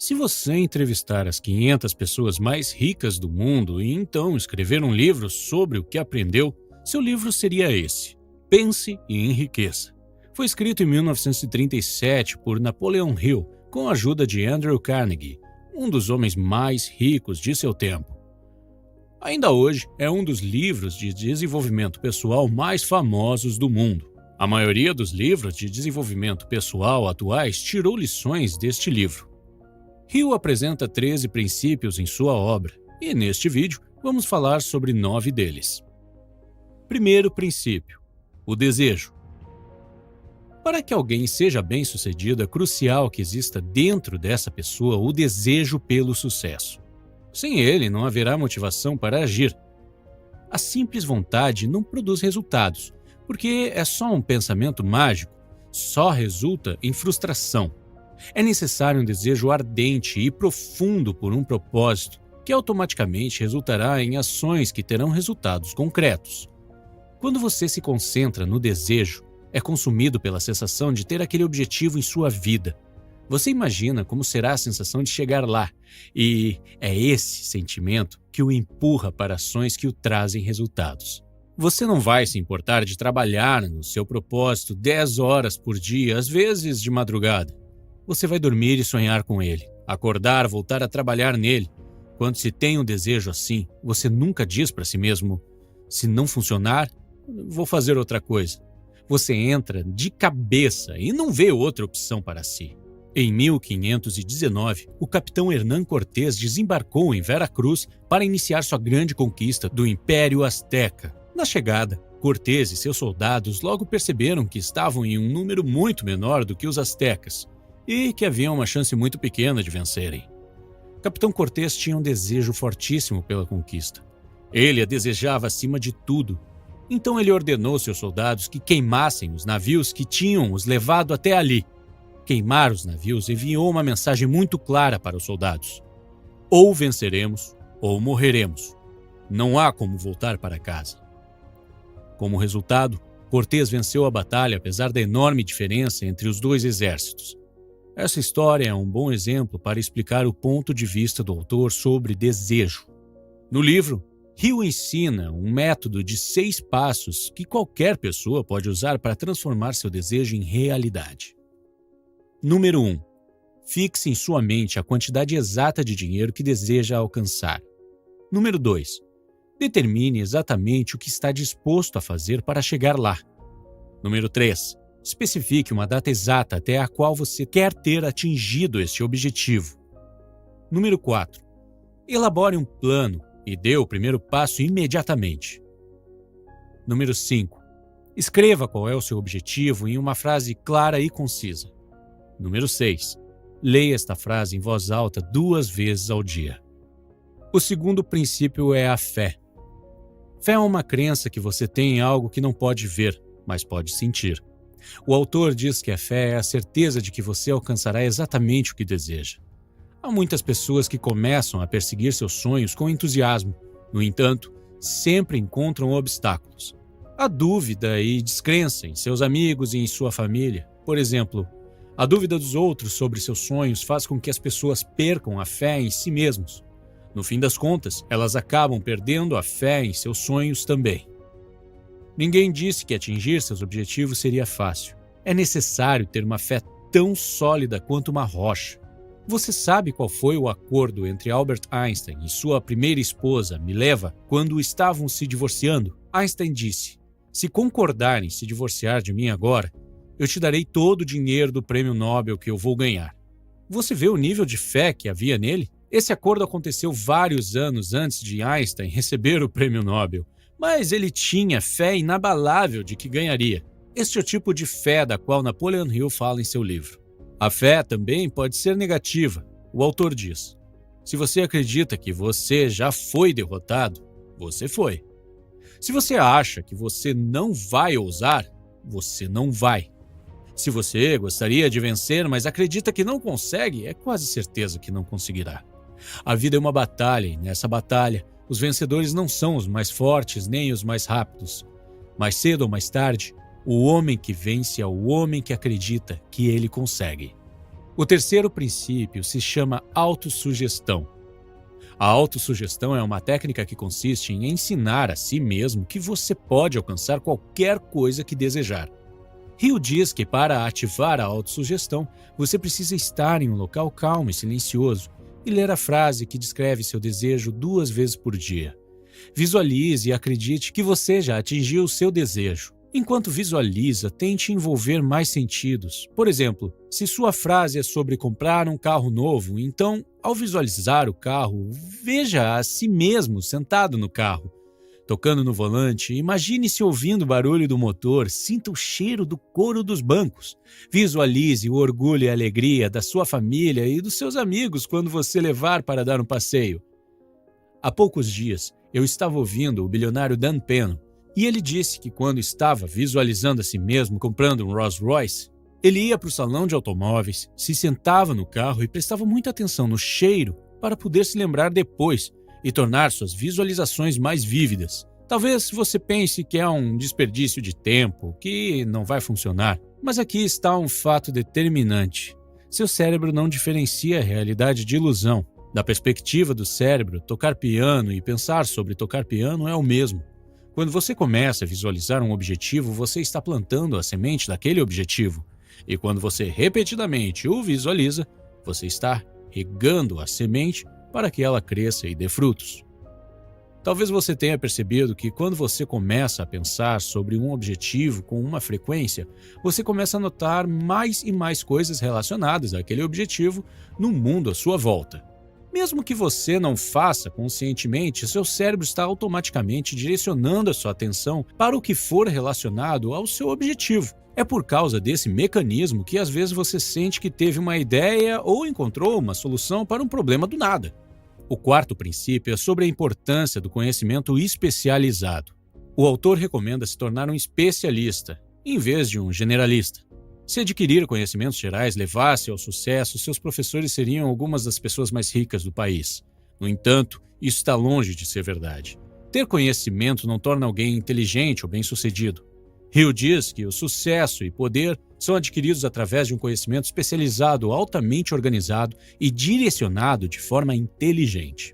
Se você entrevistar as 500 pessoas mais ricas do mundo e então escrever um livro sobre o que aprendeu, seu livro seria esse: Pense e Enriqueça. Foi escrito em 1937 por Napoleon Hill, com a ajuda de Andrew Carnegie, um dos homens mais ricos de seu tempo. Ainda hoje, é um dos livros de desenvolvimento pessoal mais famosos do mundo. A maioria dos livros de desenvolvimento pessoal atuais tirou lições deste livro. Hill apresenta 13 princípios em sua obra, e neste vídeo vamos falar sobre 9 deles. Primeiro princípio: o desejo. Para que alguém seja bem-sucedido, é crucial que exista dentro dessa pessoa o desejo pelo sucesso. Sem ele, não haverá motivação para agir. A simples vontade não produz resultados, porque é só um pensamento mágico, só resulta em frustração. É necessário um desejo ardente e profundo por um propósito, que automaticamente resultará em ações que terão resultados concretos. Quando você se concentra no desejo, é consumido pela sensação de ter aquele objetivo em sua vida. Você imagina como será a sensação de chegar lá, e é esse sentimento que o empurra para ações que o trazem resultados. Você não vai se importar de trabalhar no seu propósito 10 horas por dia, às vezes de madrugada. Você vai dormir e sonhar com ele, acordar, voltar a trabalhar nele. Quando se tem um desejo assim, você nunca diz para si mesmo: se não funcionar, vou fazer outra coisa. Você entra de cabeça e não vê outra opção para si. Em 1519, o capitão Hernán Cortés desembarcou em Veracruz para iniciar sua grande conquista do Império Azteca. Na chegada, Cortés e seus soldados logo perceberam que estavam em um número muito menor do que os aztecas e que havia uma chance muito pequena de vencerem. Capitão Cortés tinha um desejo fortíssimo pela conquista. Ele a desejava acima de tudo. Então ele ordenou seus soldados que queimassem os navios que tinham os levado até ali. Queimar os navios enviou uma mensagem muito clara para os soldados: ou venceremos ou morreremos. Não há como voltar para casa. Como resultado, Cortés venceu a batalha apesar da enorme diferença entre os dois exércitos. Essa história é um bom exemplo para explicar o ponto de vista do autor sobre desejo. No livro, Hill ensina um método de 6 passos que qualquer pessoa pode usar para transformar seu desejo em realidade. Número 1. Fixe em sua mente a quantidade exata de dinheiro que deseja alcançar. Número 2. Determine exatamente o que está disposto a fazer para chegar lá. Número 3. Especifique uma data exata até a qual você quer ter atingido este objetivo. Número 4. Elabore um plano e dê o primeiro passo imediatamente. Número 5. Escreva qual é o seu objetivo em uma frase clara e concisa. Número 6. Leia esta frase em voz alta 2 vezes ao dia. O segundo princípio é a fé. Fé é uma crença que você tem em algo que não pode ver, mas pode sentir. O autor diz que a fé é a certeza de que você alcançará exatamente o que deseja. Há muitas pessoas que começam a perseguir seus sonhos com entusiasmo. No entanto, sempre encontram obstáculos. Há dúvida e descrença em seus amigos e em sua família. Por exemplo, a dúvida dos outros sobre seus sonhos faz com que as pessoas percam a fé em si mesmos. No fim das contas, elas acabam perdendo a fé em seus sonhos também. Ninguém disse que atingir seus objetivos seria fácil. É necessário ter uma fé tão sólida quanto uma rocha. Você sabe qual foi o acordo entre Albert Einstein e sua primeira esposa, Mileva, quando estavam se divorciando? Einstein disse: se concordar em se divorciar de mim agora, eu te darei todo o dinheiro do prêmio Nobel que eu vou ganhar. Você vê o nível de fé que havia nele? Esse acordo aconteceu vários anos antes de Einstein receber o prêmio Nobel, mas ele tinha fé inabalável de que ganharia. Este é o tipo de fé da qual Napoleon Hill fala em seu livro. A fé também pode ser negativa. O autor diz: se você acredita que você já foi derrotado, você foi. Se você acha que você não vai ousar, você não vai. Se você gostaria de vencer, mas acredita que não consegue, é quase certeza que não conseguirá. A vida é uma batalha, e nessa batalha, os vencedores não são os mais fortes nem os mais rápidos. Mais cedo ou mais tarde, o homem que vence é o homem que acredita que ele consegue. O terceiro princípio se chama autossugestão. A autossugestão é uma técnica que consiste em ensinar a si mesmo que você pode alcançar qualquer coisa que desejar. Hill diz que para ativar a autossugestão, você precisa estar em um local calmo e silencioso e ler a frase que descreve seu desejo 2 vezes por dia. Visualize e acredite que você já atingiu o seu desejo. Enquanto visualiza, tente envolver mais sentidos. Por exemplo, se sua frase é sobre comprar um carro novo, então, ao visualizar o carro, veja a si mesmo sentado no carro. Tocando no volante, imagine-se ouvindo o barulho do motor, sinta o cheiro do couro dos bancos. Visualize o orgulho e a alegria da sua família e dos seus amigos quando você levar para dar um passeio. Há poucos dias, eu estava ouvindo o bilionário Dan Penn, e ele disse que quando estava visualizando a si mesmo comprando um Rolls Royce, ele ia para o salão de automóveis, se sentava no carro e prestava muita atenção no cheiro para poder se lembrar depois e tornar suas visualizações mais vívidas. Talvez você pense que é um desperdício de tempo, que não vai funcionar, mas aqui está um fato determinante. Seu cérebro não diferencia a realidade de ilusão. Da perspectiva do cérebro, tocar piano e pensar sobre tocar piano é o mesmo. Quando você começa a visualizar um objetivo, você está plantando a semente daquele objetivo. E quando você repetidamente o visualiza, você está regando a semente para que ela cresça e dê frutos. Talvez você tenha percebido que quando você começa a pensar sobre um objetivo com uma frequência, você começa a notar mais e mais coisas relacionadas àquele objetivo no mundo à sua volta. Mesmo que você não faça conscientemente, seu cérebro está automaticamente direcionando a sua atenção para o que for relacionado ao seu objetivo. É por causa desse mecanismo que às vezes você sente que teve uma ideia ou encontrou uma solução para um problema do nada. O quarto princípio é sobre a importância do conhecimento especializado. O autor recomenda se tornar um especialista, em vez de um generalista. Se adquirir conhecimentos gerais levasse ao sucesso, seus professores seriam algumas das pessoas mais ricas do país. No entanto, isso está longe de ser verdade. Ter conhecimento não torna alguém inteligente ou bem-sucedido. Hill diz que o sucesso e poder são adquiridos através de um conhecimento especializado, altamente organizado e direcionado de forma inteligente.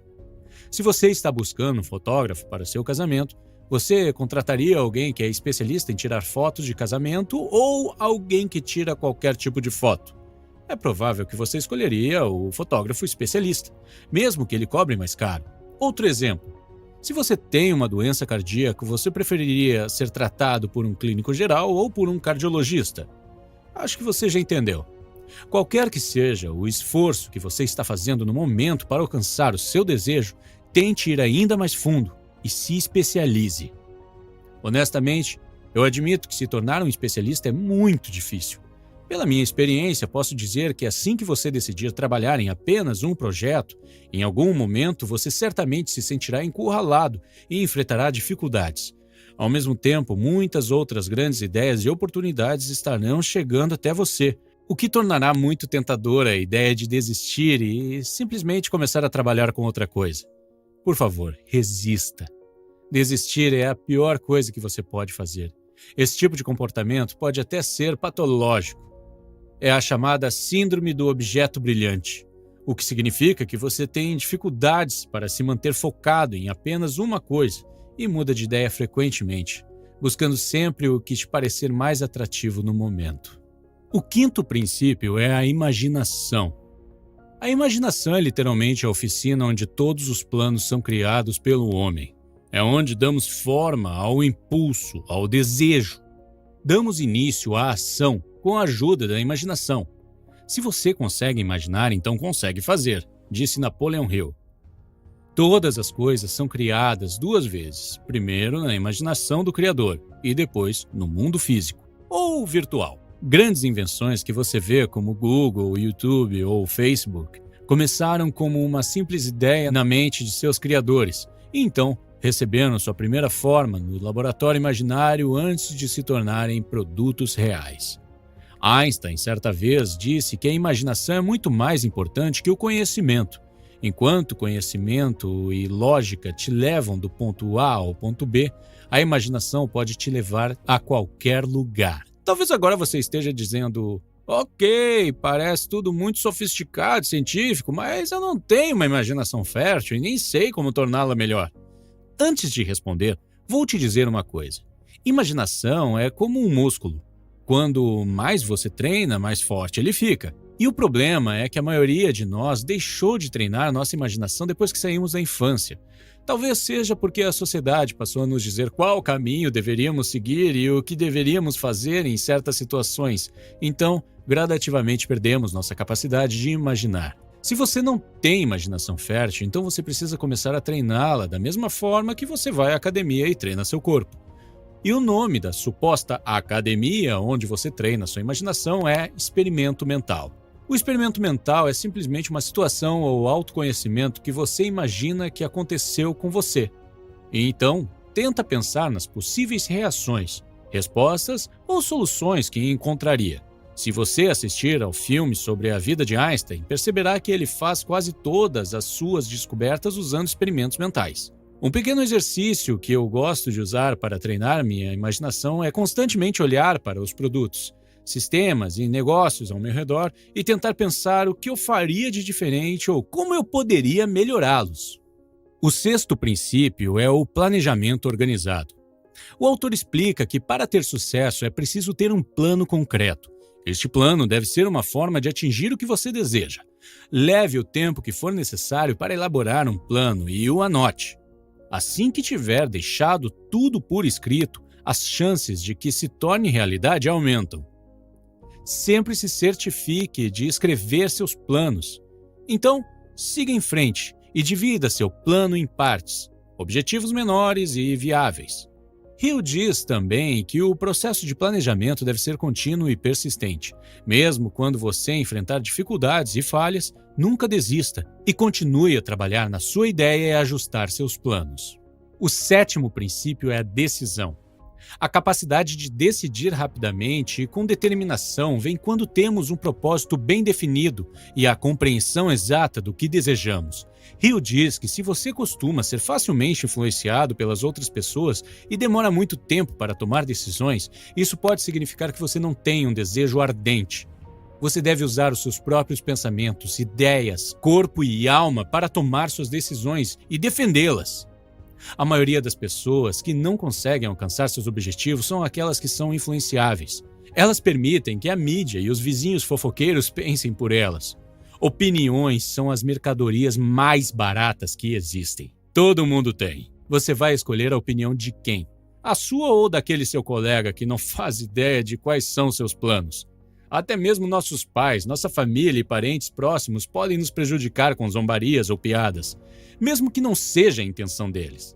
Se você está buscando um fotógrafo para seu casamento, você contrataria alguém que é especialista em tirar fotos de casamento ou alguém que tira qualquer tipo de foto? É provável que você escolheria o fotógrafo especialista, mesmo que ele cobre mais caro. Outro exemplo. Se você tem uma doença cardíaca, você preferiria ser tratado por um clínico geral ou por um cardiologista? Acho que você já entendeu. Qualquer que seja o esforço que você está fazendo no momento para alcançar o seu desejo, tente ir ainda mais fundo e se especialize. Honestamente, eu admito que se tornar um especialista é muito difícil. Pela minha experiência, posso dizer que assim que você decidir trabalhar em apenas um projeto, em algum momento você certamente se sentirá encurralado e enfrentará dificuldades. Ao mesmo tempo, muitas outras grandes ideias e oportunidades estarão chegando até você, o que tornará muito tentadora a ideia de desistir e simplesmente começar a trabalhar com outra coisa. Por favor, resista. Desistir é a pior coisa que você pode fazer. Esse tipo de comportamento pode até ser patológico. É a chamada síndrome do objeto brilhante, o que significa que você tem dificuldades para se manter focado em apenas uma coisa e muda de ideia frequentemente, buscando sempre o que te parecer mais atrativo no momento. O quinto princípio é a imaginação. A imaginação é literalmente a oficina onde todos os planos são criados pelo homem. É onde damos forma ao impulso, ao desejo. Damos início à ação com a ajuda da imaginação. Se você consegue imaginar, então consegue fazer, disse Napoleon Hill. Todas as coisas são criadas 2 vezes, primeiro na imaginação do Criador e depois no mundo físico, ou virtual. Grandes invenções que você vê como Google, YouTube ou Facebook começaram como uma simples ideia na mente de seus criadores e então receberam sua primeira forma no laboratório imaginário antes de se tornarem produtos reais. Einstein, certa vez, disse que a imaginação é muito mais importante que o conhecimento. Enquanto conhecimento e lógica te levam do ponto A ao ponto B, a imaginação pode te levar a qualquer lugar. Talvez agora você esteja dizendo, Ok, parece tudo muito sofisticado, científico, mas eu não tenho uma imaginação fértil e nem sei como torná-la melhor. Antes de responder, vou te dizer uma coisa. Imaginação é como um músculo. Quando mais você treina, mais forte ele fica. E o problema é que a maioria de nós deixou de treinar nossa imaginação depois que saímos da infância. Talvez seja porque a sociedade passou a nos dizer qual caminho deveríamos seguir e o que deveríamos fazer em certas situações. Então, gradativamente perdemos nossa capacidade de imaginar. Se você não tem imaginação fértil, então você precisa começar a treiná-la da mesma forma que você vai à academia e treina seu corpo. E o nome da suposta academia onde você treina sua imaginação é experimento mental. O experimento mental é simplesmente uma situação ou autoconhecimento que você imagina que aconteceu com você. E então, tenta pensar nas possíveis reações, respostas ou soluções que encontraria. Se você assistir ao filme sobre a vida de Einstein, perceberá que ele faz quase todas as suas descobertas usando experimentos mentais. Um pequeno exercício que eu gosto de usar para treinar minha imaginação é constantemente olhar para os produtos, sistemas e negócios ao meu redor e tentar pensar o que eu faria de diferente ou como eu poderia melhorá-los. O sexto princípio é o planejamento organizado. O autor explica que para ter sucesso é preciso ter um plano concreto. Este plano deve ser uma forma de atingir o que você deseja. Leve o tempo que for necessário para elaborar um plano e o anote. Assim que tiver deixado tudo por escrito, as chances de que se torne realidade aumentam. Sempre se certifique de escrever seus planos. Então, siga em frente e divida seu plano em partes, objetivos menores e viáveis. Hill diz também que o processo de planejamento deve ser contínuo e persistente. Mesmo quando você enfrentar dificuldades e falhas, nunca desista e continue a trabalhar na sua ideia e ajustar seus planos. O sétimo princípio é a decisão. A capacidade de decidir rapidamente e com determinação vem quando temos um propósito bem definido e a compreensão exata do que desejamos. Hill diz que se você costuma ser facilmente influenciado pelas outras pessoas e demora muito tempo para tomar decisões, isso pode significar que você não tem um desejo ardente. Você deve usar os seus próprios pensamentos, ideias, corpo e alma para tomar suas decisões e defendê-las. A maioria das pessoas que não conseguem alcançar seus objetivos são aquelas que são influenciáveis. Elas permitem que a mídia e os vizinhos fofoqueiros pensem por elas. Opiniões são as mercadorias mais baratas que existem. Todo mundo tem. Você vai escolher a opinião de quem? A sua ou daquele seu colega que não faz ideia de quais são seus planos? Até mesmo nossos pais, nossa família e parentes próximos podem nos prejudicar com zombarias ou piadas, mesmo que não seja a intenção deles.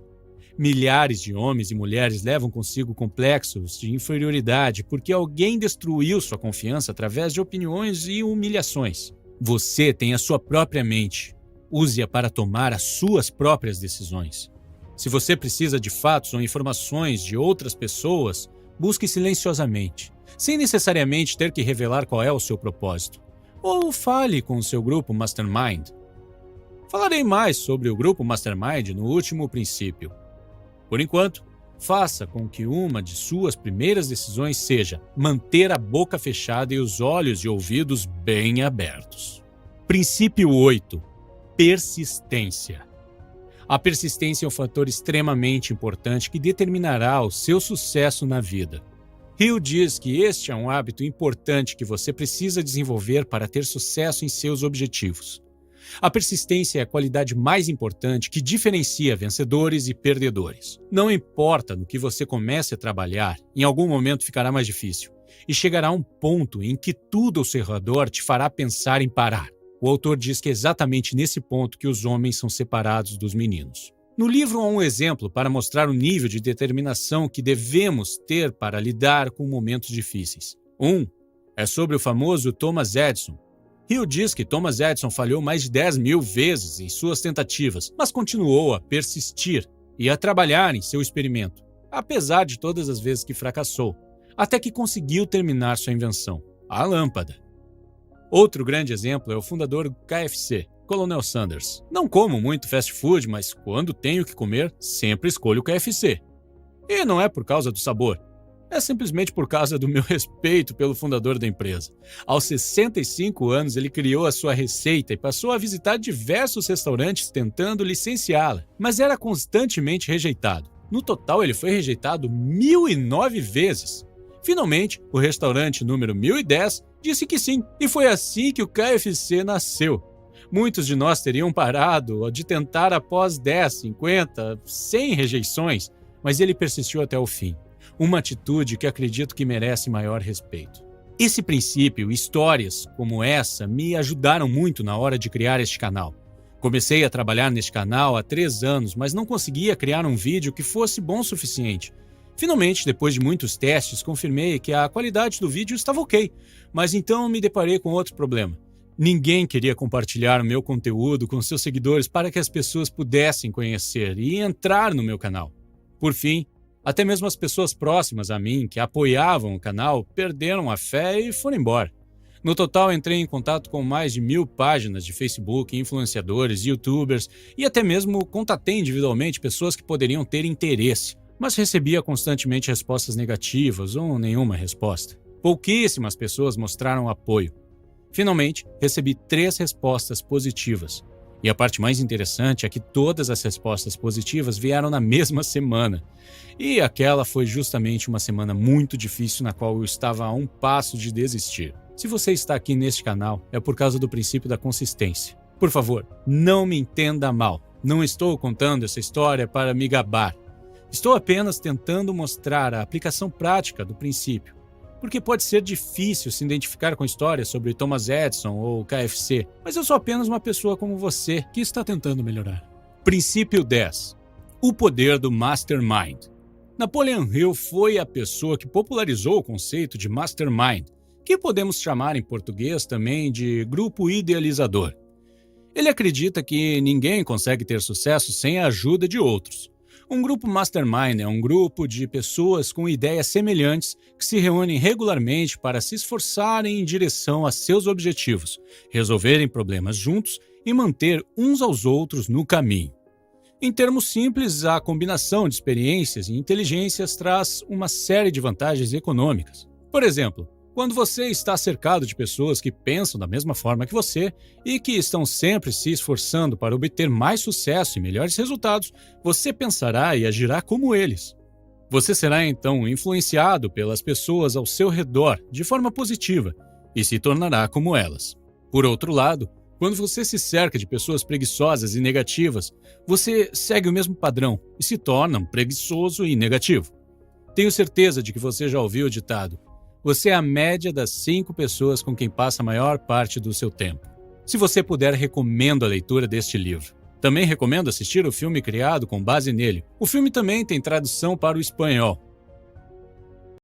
Milhares de homens e mulheres levam consigo complexos de inferioridade porque alguém destruiu sua confiança através de opiniões e humilhações. Você tem a sua própria mente. Use-a para tomar as suas próprias decisões. Se você precisa de fatos ou informações de outras pessoas, busque silenciosamente, sem necessariamente ter que revelar qual é o seu propósito. Ou fale com o seu grupo Mastermind. Falarei mais sobre o grupo Mastermind no último princípio. Por enquanto, faça com que uma de suas primeiras decisões seja manter a boca fechada e os olhos e ouvidos bem abertos. Princípio 8. Persistência. A persistência é um fator extremamente importante que determinará o seu sucesso na vida. Hill diz que este é um hábito importante que você precisa desenvolver para ter sucesso em seus objetivos. A persistência é a qualidade mais importante que diferencia vencedores e perdedores. Não importa no que você comece a trabalhar, em algum momento ficará mais difícil, e chegará um ponto em que tudo ao seu redor te fará pensar em parar. O autor diz que é exatamente nesse ponto que os homens são separados dos meninos. No livro há um exemplo para mostrar o nível de determinação que devemos ter para lidar com momentos difíceis. É sobre o famoso Thomas Edison. Hill diz que Thomas Edison falhou mais de 10.000 vezes em suas tentativas, mas continuou a persistir e a trabalhar em seu experimento, apesar de todas as vezes que fracassou, até que conseguiu terminar sua invenção, a lâmpada. Outro grande exemplo é o fundador do KFC, Colonel Sanders. Não como muito fast food, mas quando tenho que comer, sempre escolho o KFC. E não é por causa do sabor. É simplesmente por causa do meu respeito pelo fundador da empresa. Aos 65 anos, ele criou a sua receita e passou a visitar diversos restaurantes tentando licenciá-la, mas era constantemente rejeitado. No total, ele foi rejeitado 1.009 vezes. Finalmente, o restaurante número 1010 disse que sim, e foi assim que o KFC nasceu. Muitos de nós teriam parado de tentar após 10, 50, 100 rejeições, mas ele persistiu até o fim. Uma atitude que acredito que merece maior respeito. Esse princípio e histórias como essa me ajudaram muito na hora de criar este canal. Comecei a trabalhar neste canal há 3 anos, mas não conseguia criar um vídeo que fosse bom o suficiente. Finalmente, depois de muitos testes, confirmei que a qualidade do vídeo estava ok, mas então me deparei com outro problema. Ninguém queria compartilhar o meu conteúdo com seus seguidores para que as pessoas pudessem conhecer e entrar no meu canal. Por fim, até mesmo as pessoas próximas a mim, que apoiavam o canal, perderam a fé e foram embora. No total, entrei em contato com mais de 1.000 páginas de Facebook, influenciadores, youtubers e até mesmo contatei individualmente pessoas que poderiam ter interesse, mas recebia constantemente respostas negativas ou nenhuma resposta. Pouquíssimas pessoas mostraram apoio. Finalmente, recebi 3 respostas positivas. E a parte mais interessante é que todas as respostas positivas vieram na mesma semana. E aquela foi justamente uma semana muito difícil na qual eu estava a um passo de desistir. Se você está aqui neste canal, é por causa do princípio da consistência. Por favor, não me entenda mal. Não estou contando essa história para me gabar. Estou apenas tentando mostrar a aplicação prática do princípio. Porque pode ser difícil se identificar com histórias sobre Thomas Edison ou KFC, mas eu sou apenas uma pessoa como você que está tentando melhorar. Princípio 10. O poder do Mastermind. Napoleon Hill foi a pessoa que popularizou o conceito de Mastermind, que podemos chamar em português também de grupo idealizador. Ele acredita que ninguém consegue ter sucesso sem a ajuda de outros. Um grupo Mastermind é um grupo de pessoas com ideias semelhantes que se reúnem regularmente para se esforçarem em direção a seus objetivos, resolverem problemas juntos e manter uns aos outros no caminho. Em termos simples, a combinação de experiências e inteligências traz uma série de vantagens econômicas. Por exemplo, quando você está cercado de pessoas que pensam da mesma forma que você e que estão sempre se esforçando para obter mais sucesso e melhores resultados, você pensará e agirá como eles. Você será então influenciado pelas pessoas ao seu redor de forma positiva e se tornará como elas. Por outro lado, quando você se cerca de pessoas preguiçosas e negativas, você segue o mesmo padrão e se torna um preguiçoso e negativo. Tenho certeza de que você já ouviu o ditado: você é a média das 5 pessoas com quem passa a maior parte do seu tempo. Se você puder, recomendo a leitura deste livro. Também recomendo assistir o filme criado com base nele. O filme também tem tradução para o espanhol.